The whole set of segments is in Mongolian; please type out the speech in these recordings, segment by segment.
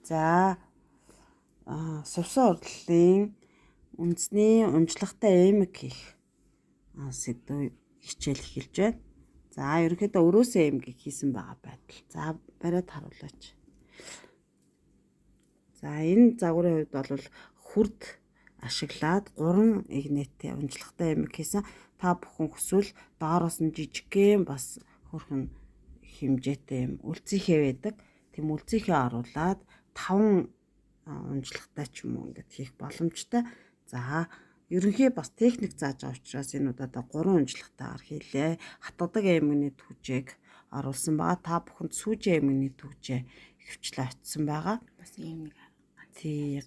За сувсан урдлын үндэсний унжлагтай эмэг хийх сэдв хичээл эхэлж байна. За ерөнхийдөө өрөөсөө эмгийг хийсэн байгаа байдал. За бариад харуулаач. За энэ загварын хувьд бол хүрд ашиглаад 3 игнэттэй унжлагтай эмэг хийсэн. Та бүхэн хүсвэл доороос нь жижигхэн бас хөрхөн хэмжээтэй юм үлцийнхээ байдаг. Тийм үлцийнхээ оруулаад 5 унжлагтай ч юм уу ингээд хийх боломжтой. За ерөнхий бас техник зааж байгаа учраас энэ удаа 3 унжлагтайгаар хийлээ. Хатгадаг эмгний түжээг оруулсан байгаа. Та бүхэнд сүүжин эмгний түжээ хөвчлээ очсон байгаа. Бас ийм нэг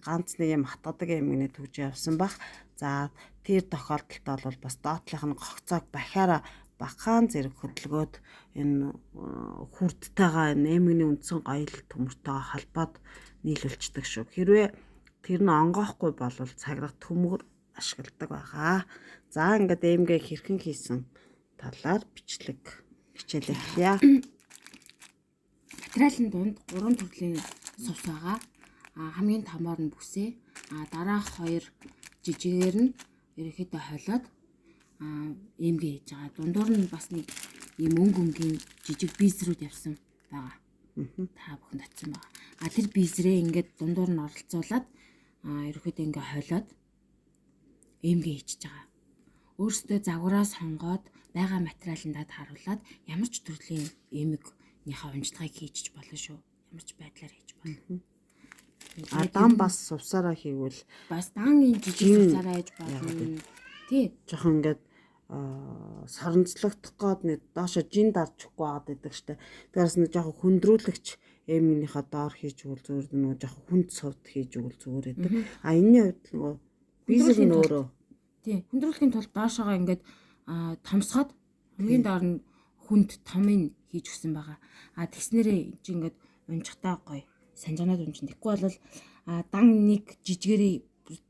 ганц нэг юм хатгадаг эмгний түжээ авсан баг. За тэр тохиолдолд бол бас доотлих нь гогцоог бахаараа багахан зэрэг хөдөлгөөд энэ хүрдтэйгээ эмгний үндсэн гоёл төмөртэйгээ холбоод нийлүүлцдэг шүү. Хэрвээ тэр нь онгоохгүй бол цаграх төмөр ашигладаг байгаа. За ингээд эмгээ хэрхэн хийсэн талаар бичлэг хичээлээ эхлэе. материалын дунд 3 төрлийн сувс байгаа. Хамгийн томоор нь бүсээ. Дараах 2 жижигээр нь ерөөхдөө хойлоод эмгээ хийж байгаа. Дундуур нь бас нэг ийм өнгийн жижиг бисрүүд явсан байгаа. Та бүхэнд очсон байгаа. Тэр бисрээ ингээд дундуур нь оролцуулаад ерөөхдөө ингээ хойлоод эмгээ хийж байгаа. Өөрөөсөө загвараа сонгоод байгаа материаландаа харуулад ямар ч төрлийн эмэгнийхээ унжлагыг хийж болно шүү. Ямар ч байдлаар хийж болно. Дан бас сувсараа хийвэл бас дангийн жижиг сувсараа хийж болно. Тий. Жохон ингээд соронцлогдох гээд нэг доошо жин дарчихгүй байгаад байдаг штэ. Тэгээс нэг жохон хүндрүүлэгч эмгнийхээ доор хийж өгвөл зүгээр нэг жохон хүнд сувд хийж өгвөл зүгээр байдаг. Энэний хувьд нөгөө бисер нь өөрөө тий. Хүндрүүлэхийн тулд доошоогоо ингээд томсгоод хамгийн доор нь хүнд томыг хийж өгсөн байгаа. Тэгснэрээ чи ингээд унжихтаа гоё санжаанаад унжин. Тэгэхгүй бол дан нэг жижигэрээ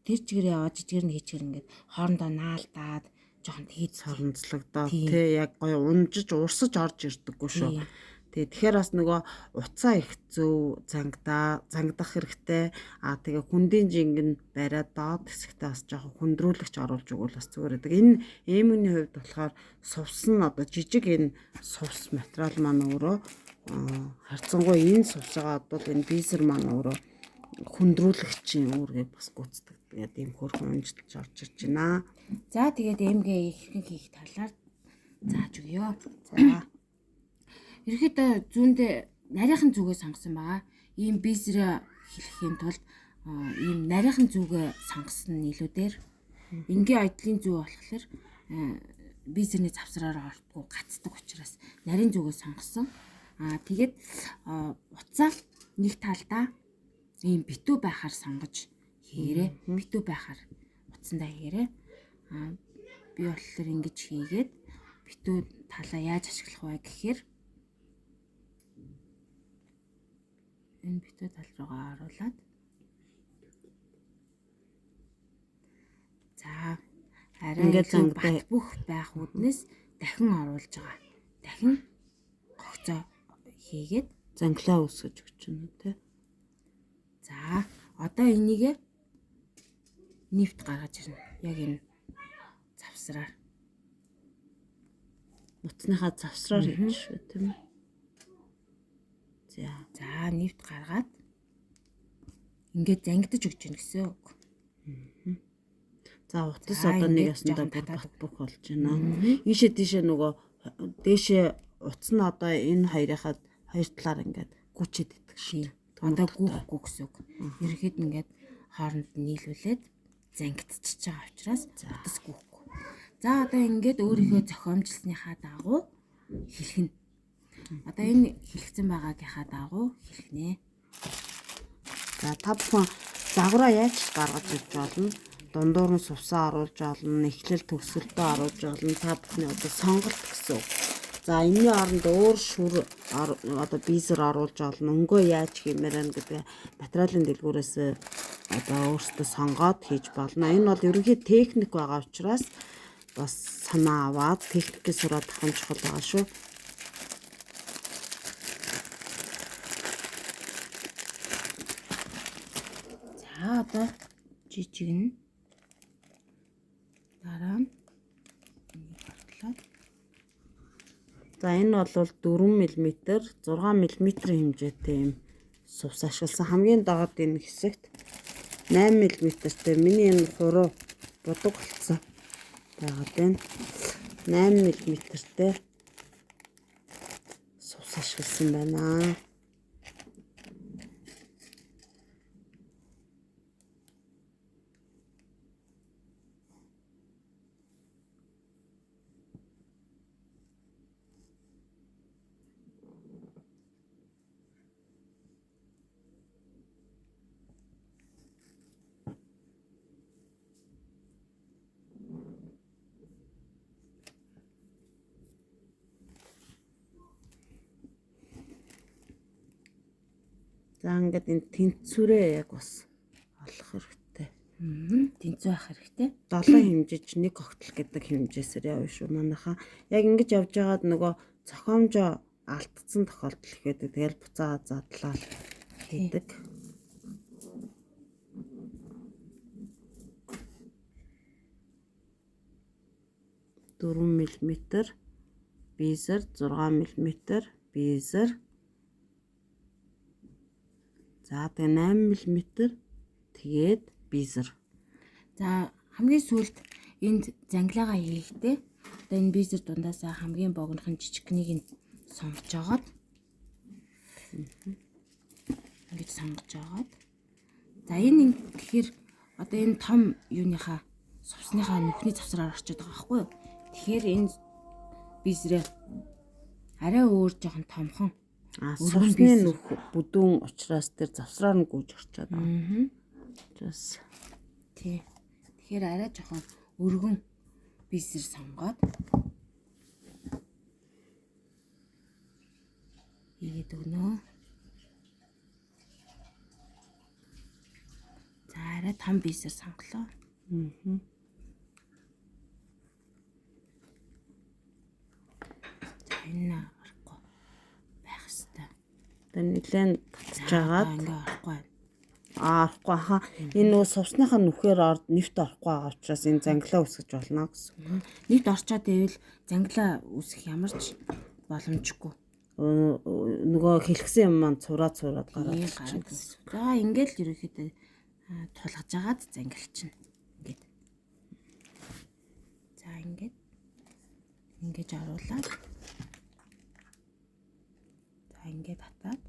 тэр чигээрээ аваад жижигэр нь хийчихэр ингээд хоорондоо наалтаад жоохон тэгээд соронцлогдоод тий яг гоё унжиж урсаж орж ирдэггүй шүү. Тэгэхээр бас нөгөө уцаа их зөв зангадах хэрэгтэй. Тэгээ хүндийн жингэн бариад доод хэсэгтээ бас жоохон хүндрүүлэгч оруулж өгвөл бас зүгээр байдаг. Энэ эмгний хувьд болохоор сувс нь одоо жижиг энэ сувс материал маань өөрөө харьцангуй энэ сувсагаа бол энэ бисер маань өөрөө хүндрүүлэгчийн үүргийг бас гүйцэтгэдэг. Тэгээд ийм хөрхөн унжилж орж ирж байна. За тэгээд эмгээ хэрхэн хийх талаар зааж өгье. За ерөөхдөө зүүндээ нарийнхан зүгээ сонгосон байгаа. Ийм бисрээ хэлэхийн тулд ийм нарийнхан зүгээ сонгосон нь илүү дээр. Энгийн айдлын зүг болохоор бисерний завсраараа ортгүй гацдаг учраас нарийн зүгээ сонгосон. Тэгээд уцаа нэг талдаа ийм битүү байхаар сонгож хийгээрэй. Битүү байхаар утсандаа хийгээрэй. Би болохоор ингэж хийгээд битүү талаа яаж ашиглах вэ гэхээр энэ битүү тал руугаа оруулаад за арай ингээд бат бүх байх үднэс дахин оруулж байгаа. Дахин гогцоо хийгээд занглаа үсгэж өгч юм тий. За одоо энийг нефт гаргаж ирнэ. Яг энэ завсраар нутныхаа завсраар хийж шүү тийм ээ. За нефт гаргаад ингээд зангидаж өгч гин гэсэн үг. За утас одоо нэг ясандаа бат бүх болж байна. Ийшээ тийшээ нөгөө дээшээ утас нь одоо энэ хоёрынхаа хоёр талаар ингээд гүчээд идэх шүү. Одоо гүхгүй гэсэн үг. Ерхэд ингээд хооронд нийлүүлээд зангидчихж байгаа учраас утас гүхгүй. За одоо ингээд өөрийнхөө зохиомжлсныхаа дагуу хэлхнэ. Одоо энэ хэлэгцэн байгаагийнхаа дагуу хэлхнэ. За та бүхэн загвараа яаж гаргаж ирж болно? Дундуур нь сувсаа оруулж олно, эхлэл төгсгөлдөө оруулж олно. Та бүхний одоо сонголт гэсэн үг. За энэний оронд өөр шүр одоо бисер оруулж олно. Өнгөө яаж хиймээр байна гэдэг материалын дэлгүүрээс одоо өөрсдөө сонгоод хийж болно. Энэ бол ерөнхий техник байгаа учраас бас санаа аваад техникээ сураад авах чухал байгаа шүү. За одоо жижигнэ. Дараа нь энийг хортлоод. За энэ бол 4 мм, 6 мм хэмжээтэй юм сувс ашигласан. Хамгийн доод энэ хэсэгт 8 мм-тэй миний энэ хуруу будаг болцсон. Байгаад байна. 8 мм-тэй сувс ашигласан байна. За ингээд энэ тэнцвэрээ яг бас олох хэрэгтэй. Тэнцүү ах хэрэгтэй. 7 хэмжиж 1 когтол гэдэг хэмжээсээр явна шүү манайхаа. Яг ингэж явж байгаад нөгөө цохиомжоо алдсан тохиолдол ихэд тэгэл буцаа задлал хийдэг. Дөрвөн мм бизер, 6 мм бизер. За тэгээ 8 мм тэгээд бизер. За хамгийн сүүлд энд зангилаагаа хийхдээ одоо энэ бизер дундаасаа хамгийн богинохон жижигнийг нь сонгож агаад ингэж сонгож агаад за энэ тэгэхээр одоо энэ том юуныхаа сувсныхаа нүхний завсраар орчод байгаа байхгүй юу? Тэгэхээр энэ бизрээ арай өөр жоохон томхон сувсны нүх бүдүүн учраас тэр завсраар нь гүйж орчоод байгаа. Just тий. Тэгэхээр арай жоохон өргөн бизэр сонгоод ийгээд өгнө. За арай том бизэр сонголоо. За энэ орохгүй байх хэвээр. тэр нэлээд татж агаад Ингээ орохгүй. орохгүй хаа. Энэ нөгөө сувсныхаа нүхээр орд нэвт орохгүй байгаа учраас энэ зангилаа үсгэж болно гэсэн. Нийт орчоод ивэл зангилаа үсэх ямар ч боломжгүй. Нөгөө хэлгсэн юм маань цураад гараад гараад үсэх. За ингээл ерөөхдөө тулгаж агаад зангилчихна. Ингээд. За ингээд ингэж оруулаад. За ингээд татаад.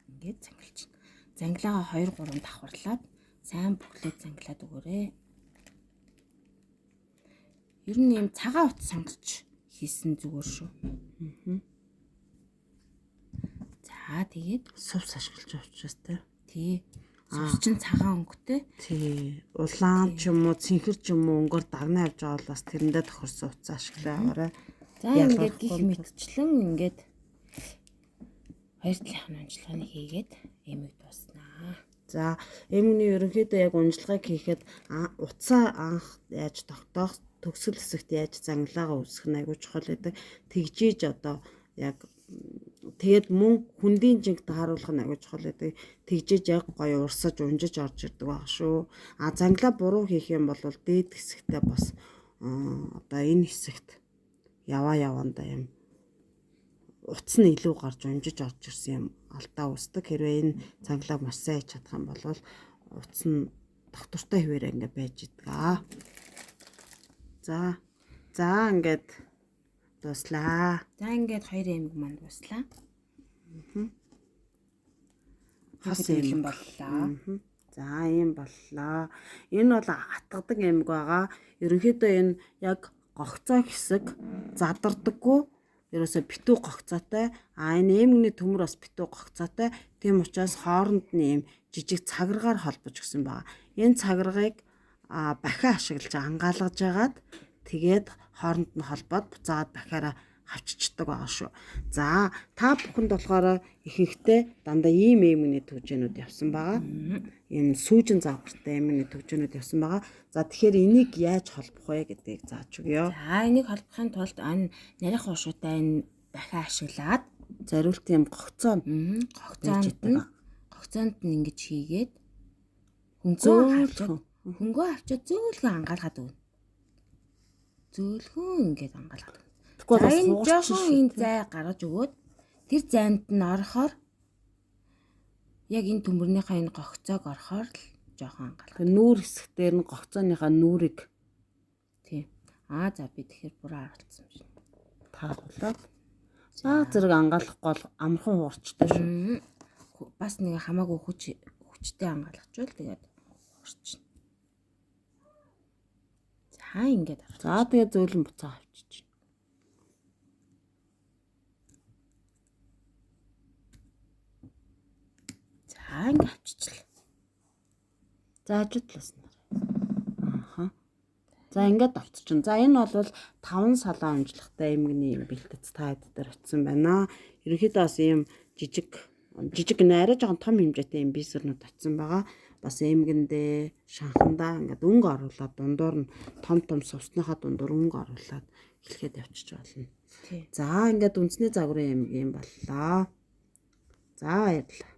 Ингээд зангилчихна. Зангилаагаа 2 3 давхарлаад сайн бүхлээд зангилаад өгөөрэй. Ер нь юм цагаан утас сонгож хийсэн зүгээр шүү. За тэгээд сувс ашиглаж авчихсан те. тий. Сувс чинь цагаан өнгөтэй. Тий. Улаан ч юм уу, цэнхэр ч юм уу өнгөөр дагнаа явж байгаа бол бас тэрэндээ тохирсон утас ашиглаа аваарай. За ингээд гих мэдчлэн ингээд хоёр талынхаа унжлагыг хийгээд эмэг дуснаа. За эмгний ерөнхийдөө яг унжлагыг хийхэд утсаа анх яаж тогтоох, төгсгөл хэсэгт яаж зангилаагаа үсгэх нь аягүй чухал байдаг. Тэгжиж одоо яг тэгээд мөн хүндийн жинг тааруулах нь аягүй чухал байдаг. Тэгжиж яг гоё урсаж унжиж орж ирдэг баг шүү. Зангилаа буруу хийх юм бол дээд хэсэгтээ бас одоо энэ хэсэгт явандаа юм утас нь илүү гарч унжиж орж ирсэн юм алдаа үүсдэг. Хэрвээ энэ цангалааг маш сайн хийж чадах юм бол утас нь доктортой хിവэрэ ингээ байж идэг. За ингээд дуслаа. За ингээд хоёр эмэг манд дуслаа. Хас эмэг боллоо. За ийм боллоо. Энэ бол атгадаг эмэг байгаа. Ерөнхийдөө энэ яг гогцоо хэсэг задардаггүй. Ерөөсө битүү гогцоотой. Энэ эмгний төмөр бас битүү гогцоотой. Тийм учраас хооронд нь ийм жижиг цаграгаар холбож өгсөн байгаа. Энэ цаграгыг бахиа ашиглаж ангаалгаж агаад тэгээд хооронд нь холбоод буцаад бахиараа хавччихдаг байгаа шүү. За та бүхэнд болохоор ихэнхдээ дандаа ийм эмгний төвжэнүүд явсан байгаа. Энэ сүүжин загвартай эмгний төвжэнүүд явсан байгаа. За тэгэхээр энийг яаж холбох вэ гэдгийг зааж өгье. За энийг холбохын тулд нарийнх уушуутай энэ бахиа ашиглаад зариулт юм гогцоо гогцоонд нь Огцоонд нь ингэж хийгээд Зөөлхөн. хөнгөө авчаад зөөлхөн ангаалгаад өгнө. Зөөлхөн ингэж ангаалгаад өгнө. Тэгэхгүй За бас энэ суугач жоохон шүү. энэ зай гаргаж өгөөд тэр зайд нь орохоор яг энэ төмөрнийхээ энэ гогцоог орохоор л жоохон ангаалгаа. Тэгээ нүүр хэсгээр нь гогцооныхаа нүүрийг Тийм. За би тэгэхээр буруу харуулсан юм шиг. тааруулаад зэрэг ангаалахгүй бол амархан хуурчтай шүү. Бас нэг хамаагүй хүчтэй ангаалгачвал тэгээд хуурчна. За ингээд авах. За тэгээ зөөлөн буцаа авчиж. За ингээд авчичлаа. За ажигласан. За ингээд авчихна. За энэ бол 5 салаа амжилттай эмгний юм бэлтгэц та хэд дээр очсон байна. Ерөнхийдөө бас ийм жижиг арай жоохон том хэмжээтэй юм бисернүүд очсон байгаа. Бас эмгэндээ, шанхандаа ингээд өнгө оруулаад дундуур нь том сувсныхаа дундуур өнгө оруулаад эхлэхэд явчих болно. Тийм. За ингээд үндсний загварын эмгэн боллоо. За баярлалаа.